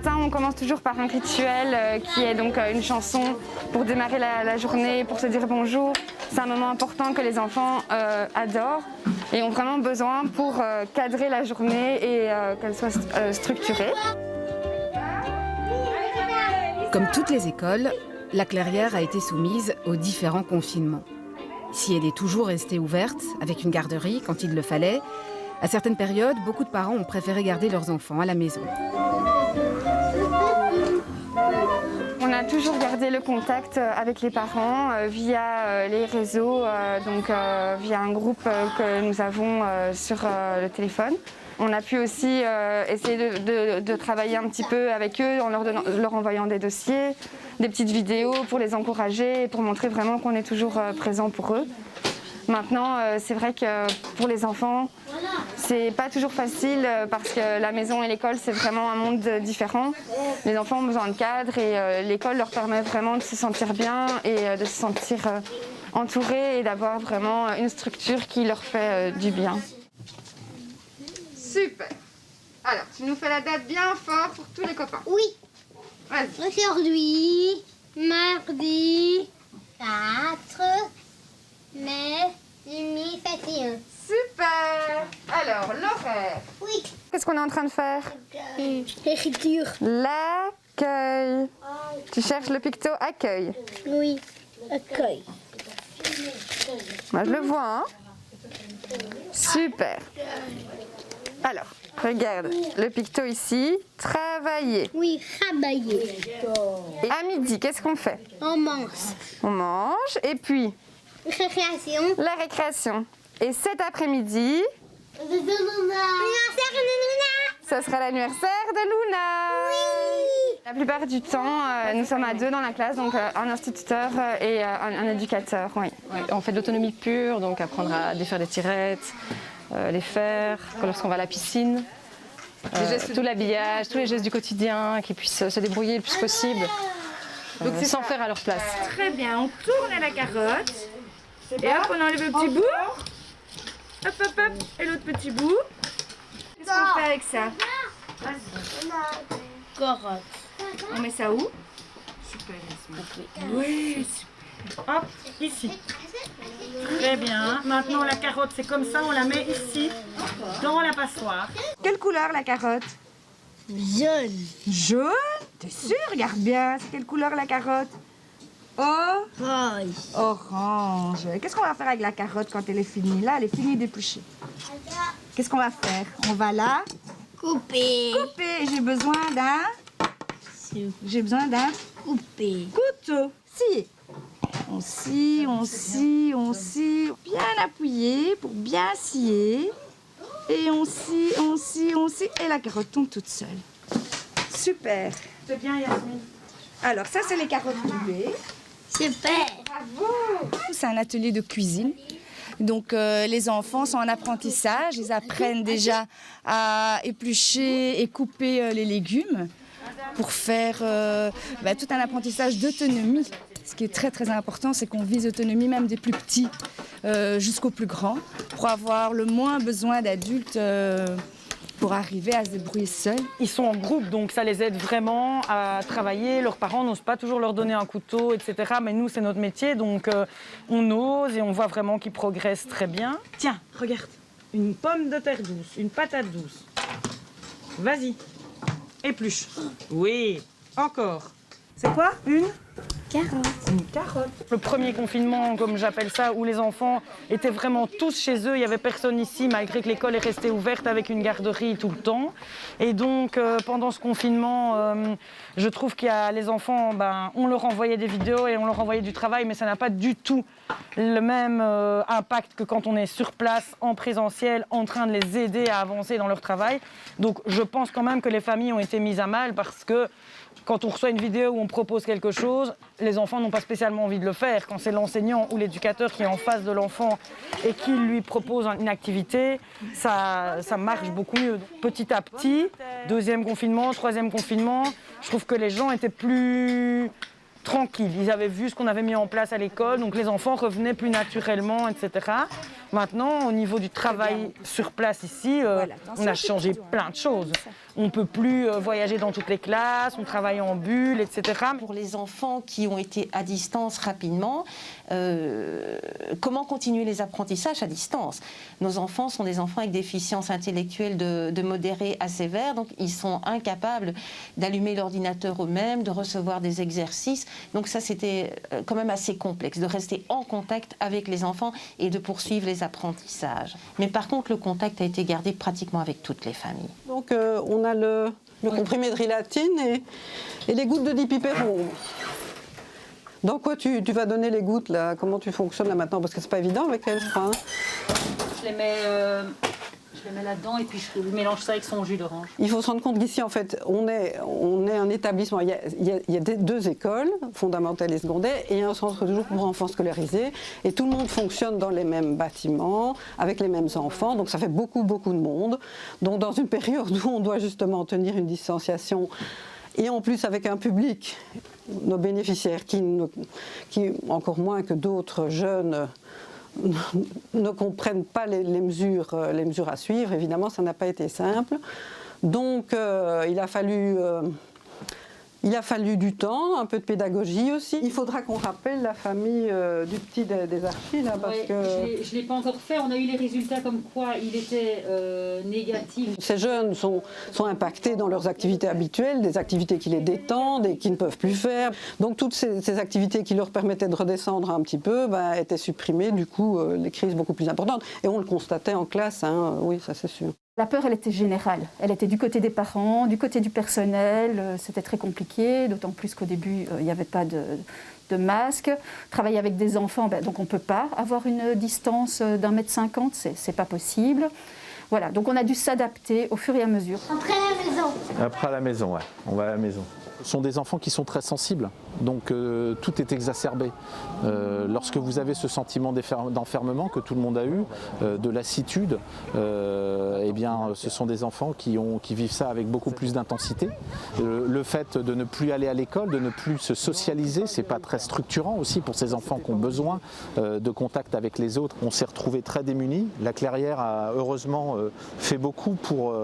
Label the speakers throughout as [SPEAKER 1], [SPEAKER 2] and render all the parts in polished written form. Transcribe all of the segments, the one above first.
[SPEAKER 1] matin, on commence toujours par un rituel qui est donc une chanson pour démarrer la journée, pour se dire bonjour. C'est un moment important que les enfants adorent et ont vraiment besoin pour cadrer la journée et qu'elle soit structurée.
[SPEAKER 2] Comme toutes les écoles, la Clairière a été soumise aux différents confinements. Si elle est toujours restée ouverte, avec une garderie quand il le fallait, à certaines périodes, beaucoup de parents ont préféré garder leurs enfants à la maison.
[SPEAKER 1] On a toujours gardé le contact avec les parents via les réseaux, donc via un groupe que nous avons sur le téléphone. On a pu aussi essayer de travailler un petit peu avec eux en leur envoyant des dossiers, des petites vidéos pour les encourager et pour montrer vraiment qu'on est toujours présent pour eux. Maintenant, c'est vrai que pour les enfants, c'est pas toujours facile parce que la maison et l'école, c'est vraiment un monde différent. Les enfants ont besoin de cadre et l'école leur permet vraiment de se sentir bien et de se sentir entourés et d'avoir vraiment une structure qui leur fait du bien. Super. Alors, tu nous fais la date bien fort pour tous les copains.
[SPEAKER 3] Oui.
[SPEAKER 1] Vas-y.
[SPEAKER 3] Aujourd'hui, mardi 4 mai 2021.
[SPEAKER 1] Super. Alors, l'horaire.
[SPEAKER 3] Oui.
[SPEAKER 1] Qu'est-ce qu'on est en train de faire?
[SPEAKER 3] Écriture.
[SPEAKER 1] L'accueil. Tu cherches le picto accueil.
[SPEAKER 3] Oui. Accueil.
[SPEAKER 1] Moi, je le vois, hein? Super. Alors, regarde, le picto ici, travailler.
[SPEAKER 3] Oui, travailler.
[SPEAKER 1] Et à midi, qu'est-ce qu'on fait?
[SPEAKER 3] On mange.
[SPEAKER 1] On mange et puis
[SPEAKER 3] Récréation.
[SPEAKER 1] la récréation. Et cet après-midi,
[SPEAKER 3] L'anniversaire de Luna.
[SPEAKER 1] ça sera l'anniversaire de Luna.
[SPEAKER 3] Oui.
[SPEAKER 1] La plupart du temps, nous sommes à 2 dans la classe, donc un instituteur et un éducateur. Oui.
[SPEAKER 4] Ouais, on fait de l'autonomie pure, donc apprendre à défaire des tirettes, les faire, lorsqu'on va à la piscine, tout l'habillage, tous les gestes du quotidien, qu'ils puissent se débrouiller le plus possible, sans faire à leur place.
[SPEAKER 5] Très bien, on tourne la carotte. Et hop, on enlève le petit bout. Hop, hop, hop. Et l'autre petit bout. Qu'est-ce qu'on fait avec ça?
[SPEAKER 3] Carotte.
[SPEAKER 5] On met ça où? Super, oui, super. Hop, ici. Très bien. Maintenant, la carotte, c'est comme ça, on la met ici, dans la passoire.
[SPEAKER 1] Quelle couleur la carotte?
[SPEAKER 3] Jaune.
[SPEAKER 1] Jaune? T'es sûr? Regarde bien. C'est quelle couleur la carotte? Oh,
[SPEAKER 3] Paille.
[SPEAKER 1] orange. Qu'est-ce qu'on va faire avec la carotte quand elle est finie? Là, elle est finie d'éplucher. Qu'est-ce qu'on va faire? On va la
[SPEAKER 3] Couper.
[SPEAKER 1] couper. J'ai besoin d'un
[SPEAKER 3] Couper.
[SPEAKER 1] couteau. Scier. On scie, on scie, on scie. Bien appuyé pour bien scier. Et on scie, on scie, on scie. Et la carotte tombe toute seule. Super.
[SPEAKER 5] C'est bien, Yasmine.
[SPEAKER 1] Alors, ça, c'est les carottes coupées.
[SPEAKER 3] Super.
[SPEAKER 6] C'est un atelier de cuisine. Donc les enfants sont en apprentissage, ils apprennent déjà à éplucher et couper les légumes pour faire tout un apprentissage d'autonomie. Ce qui est très très important, c'est qu'on vise l'autonomie même des plus petits jusqu'aux plus grands pour avoir le moins besoin d'adultes pour arriver à se débrouiller seuls.
[SPEAKER 4] Ils sont en groupe, donc ça les aide vraiment à travailler. Leurs parents n'osent pas toujours leur donner un couteau, etc. Mais nous, c'est notre métier, donc on ose et on voit vraiment qu'ils progressent très bien. Tiens, regarde, une pomme de terre douce, une patate douce. Vas-y, épluche. Oui, encore. C'est quoi? Une carotte. Le premier confinement, comme j'appelle ça, où les enfants étaient vraiment tous chez eux, il n'y avait personne ici, malgré que l'école est restée ouverte avec une garderie tout le temps. Et donc, pendant ce confinement, je trouve qu'il y a les enfants, on leur envoyait des vidéos et on leur envoyait du travail, mais ça n'a pas du tout le même impact que quand on est sur place, en présentiel, en train de les aider à avancer dans leur travail. Donc, je pense quand même que les familles ont été mises à mal parce que quand on reçoit une vidéo où on propose quelque chose, les enfants n'ont pas spécialement envie de le faire. Quand c'est l'enseignant ou l'éducateur qui est en face de l'enfant et qui lui propose une activité, ça marche beaucoup mieux. Donc, petit à petit, deuxième confinement, troisième confinement, je trouve que les gens étaient plus tranquilles. Ils avaient vu ce qu'on avait mis en place à l'école, donc les enfants revenaient plus naturellement, etc. Maintenant, au niveau du travail sur place ici, on a changé plein de choses. On ne peut plus voyager dans toutes les classes, on travaille en bulle, etc.
[SPEAKER 7] Pour les enfants qui ont été à distance rapidement, comment continuer les apprentissages à distance? Nos enfants sont des enfants avec déficience intellectuelle de modérée à sévère, donc ils sont incapables d'allumer l'ordinateur eux-mêmes, de recevoir des exercices. Donc ça, c'était quand même assez complexe, de rester en contact avec les enfants et de poursuivre les apprentissages. Mais par contre, le contact a été gardé pratiquement avec toutes les familles.
[SPEAKER 8] Donc on a le comprimé de Rilatine et les gouttes de dipyperon. Dans quoi tu vas donner les gouttes là? Comment tu fonctionnes là maintenant? Parce que c'est pas évident avec elle, je crois. Hein.
[SPEAKER 5] Je les mets là-dedans et puis je mélange ça avec son jus d'orange.
[SPEAKER 8] Il faut se rendre compte qu'ici, en fait, on est un établissement. Il y a deux écoles, fondamentales et secondaires, et un centre de jour pour enfants scolarisés. Et tout le monde fonctionne dans les mêmes bâtiments, avec les mêmes enfants. Donc ça fait beaucoup, beaucoup de monde. Donc dans une période où on doit justement tenir une distanciation, et en plus avec un public, nos bénéficiaires, qui encore moins que d'autres jeunes, ne comprennent pas les mesures à suivre. Évidemment, ça n'a pas été simple. Donc, il a fallu du temps, un peu de pédagogie aussi. Il faudra qu'on rappelle la famille du petit des archis, là, parce que...
[SPEAKER 5] Je ne l'ai pas encore fait. On a eu les résultats comme quoi il était négatif.
[SPEAKER 8] Ces jeunes sont impactés dans leurs activités habituelles, des activités qui les détendent et qu'ils ne peuvent plus faire. Donc toutes ces activités qui leur permettaient de redescendre un petit peu étaient supprimées, du coup les crises beaucoup plus importantes. Et on le constatait en classe, hein, oui, ça c'est sûr.
[SPEAKER 9] La peur, elle était générale. Elle était du côté des parents, du côté du personnel. C'était très compliqué, d'autant plus qu'au début, il n'y avait pas de masque. Travailler avec des enfants, donc on ne peut pas avoir une distance d'1,50 m, c'est pas possible. Voilà, donc on a dû s'adapter au fur et à mesure.
[SPEAKER 3] Après la maison.
[SPEAKER 10] Après à la maison, ouais. On va à la maison. Ce sont des enfants qui sont très sensibles, donc tout est exacerbé. Lorsque vous avez ce sentiment d'enfermement que tout le monde a eu, de lassitude, eh bien, ce sont des enfants qui vivent ça avec beaucoup plus d'intensité. Le fait de ne plus aller à l'école, de ne plus se socialiser, c'est pas très structurant aussi pour ces enfants qui ont besoin de contact avec les autres. On s'est retrouvés très démunis. La Clairière a heureusement fait beaucoup pour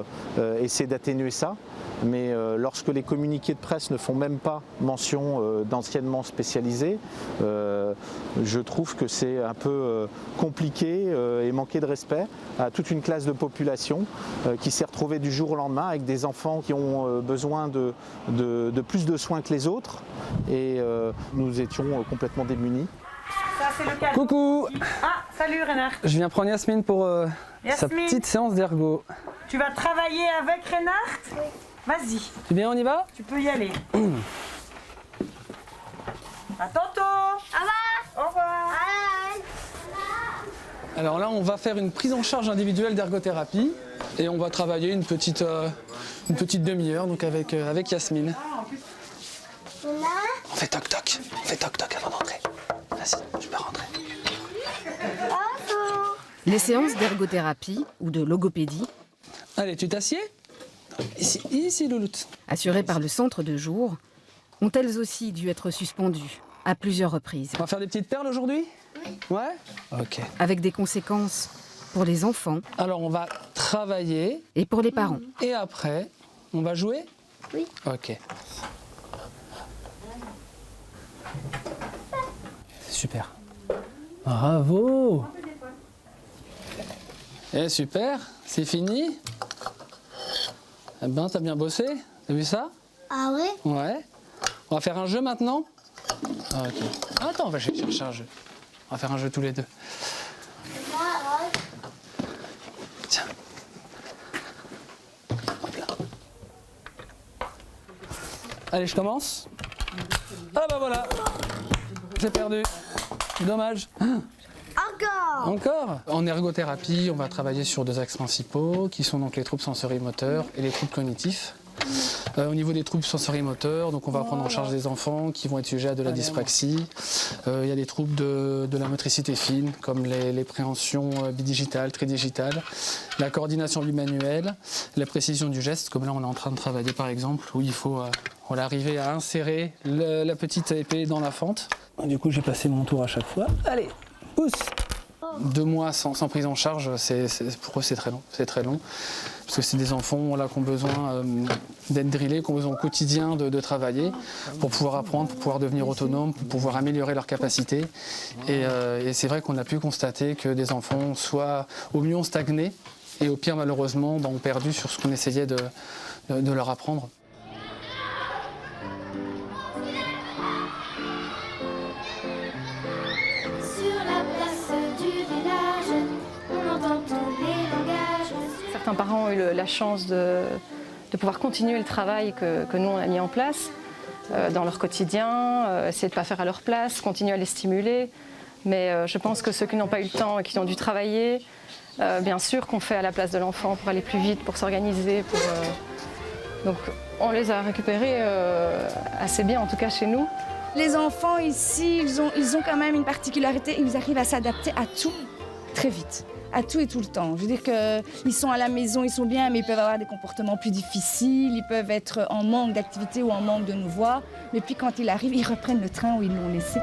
[SPEAKER 10] essayer d'atténuer ça. Mais lorsque les communiqués de presse ne font même pas mention d'enseignement spécialisé, je trouve que c'est un peu compliqué et manquer de respect à toute une classe de population qui s'est retrouvée du jour au lendemain avec des enfants qui ont besoin de plus de soins que les autres, et nous étions complètement démunis.
[SPEAKER 4] Ça, c'est le cas.
[SPEAKER 11] Coucou!
[SPEAKER 4] Ah, salut Reynard.
[SPEAKER 11] Je viens prendre Yasmine pour sa
[SPEAKER 4] Yasmine.
[SPEAKER 11] petite séance d'ergo.
[SPEAKER 4] Tu vas travailler avec Reynard? Oui. Vas-y.
[SPEAKER 11] C'est bien, on y va?
[SPEAKER 4] Tu peux y aller. À tantôt. Au revoir.
[SPEAKER 11] Alors là, on va faire une prise en charge individuelle d'ergothérapie et on va travailler une petite demi-heure donc avec Yasmine. On fait toc toc. On fait toc toc avant d'entrer. Vas-y, tu peux rentrer.
[SPEAKER 2] Les séances d'ergothérapie ou de logopédie,
[SPEAKER 11] Allez, tu t'assieds? Ici, Louloute.
[SPEAKER 2] assurées par le centre de jour, ont elles aussi dû être suspendues à plusieurs reprises.
[SPEAKER 11] On va faire des petites perles aujourd'hui? Oui. Ouais? Ok.
[SPEAKER 2] Avec des conséquences pour les enfants.
[SPEAKER 11] Alors, on va travailler.
[SPEAKER 2] Et pour les parents.
[SPEAKER 11] Et après, on va jouer?
[SPEAKER 3] Oui.
[SPEAKER 11] Ok. Super. Bravo. Eh, super. C'est fini? Eh ben, t'as bien bossé? T'as vu ça?
[SPEAKER 3] Ah ouais?
[SPEAKER 11] Ouais. On va faire un jeu maintenant? Ok. Attends, on va chercher un jeu. On va faire un jeu tous les deux. Tiens. Hop là. Allez, je commence. Ah bah voilà. J'ai perdu. Dommage.
[SPEAKER 3] Encore.
[SPEAKER 11] Encore. En ergothérapie, on va travailler sur deux axes principaux, qui sont donc les troubles sensorimoteurs et les troubles cognitifs. Au niveau des troubles sensorimoteurs, donc on va prendre en charge des enfants qui vont être sujets à de la dyspraxie. Il y a des troubles de la motricité fine, comme les préhensions bidigitales, tridigitales, la coordination bimanuelle, la précision du geste, comme là on est en train de travailler par exemple, où il faut On est arrivé à insérer la petite épée dans la fente. Du coup, j'ai passé mon tour à chaque fois. Allez, pousse. 2 mois sans prise en charge, pour eux c'est très long. C'est très long. Parce que c'est des enfants là, qui ont besoin d'être drillés, qui ont besoin au quotidien de travailler pour pouvoir apprendre, pour pouvoir devenir autonomes, pour pouvoir améliorer leurs capacités. Et c'est vrai qu'on a pu constater que des enfants, soit au mieux ont stagné, et au pire malheureusement ont perdu sur ce qu'on essayait de leur apprendre.
[SPEAKER 12] Certains parents ont eu la chance de pouvoir continuer le travail que nous on a mis en place dans leur quotidien, essayer de ne pas faire à leur place, continuer à les stimuler. Mais je pense que ceux qui n'ont pas eu le temps et qui ont dû travailler, bien sûr qu'on fait à la place de l'enfant pour aller plus vite, pour s'organiser. Donc on les a récupérés assez bien, en tout cas chez nous.
[SPEAKER 6] Les enfants ici, ils ont quand même une particularité, ils arrivent à s'adapter à tout très vite. À tout et tout le temps. Je veux dire qu'ils sont à la maison, ils sont bien, mais ils peuvent avoir des comportements plus difficiles, ils peuvent être en manque d'activité ou en manque de nous voir. Mais puis quand ils arrivent, ils reprennent le train où ils l'ont laissé.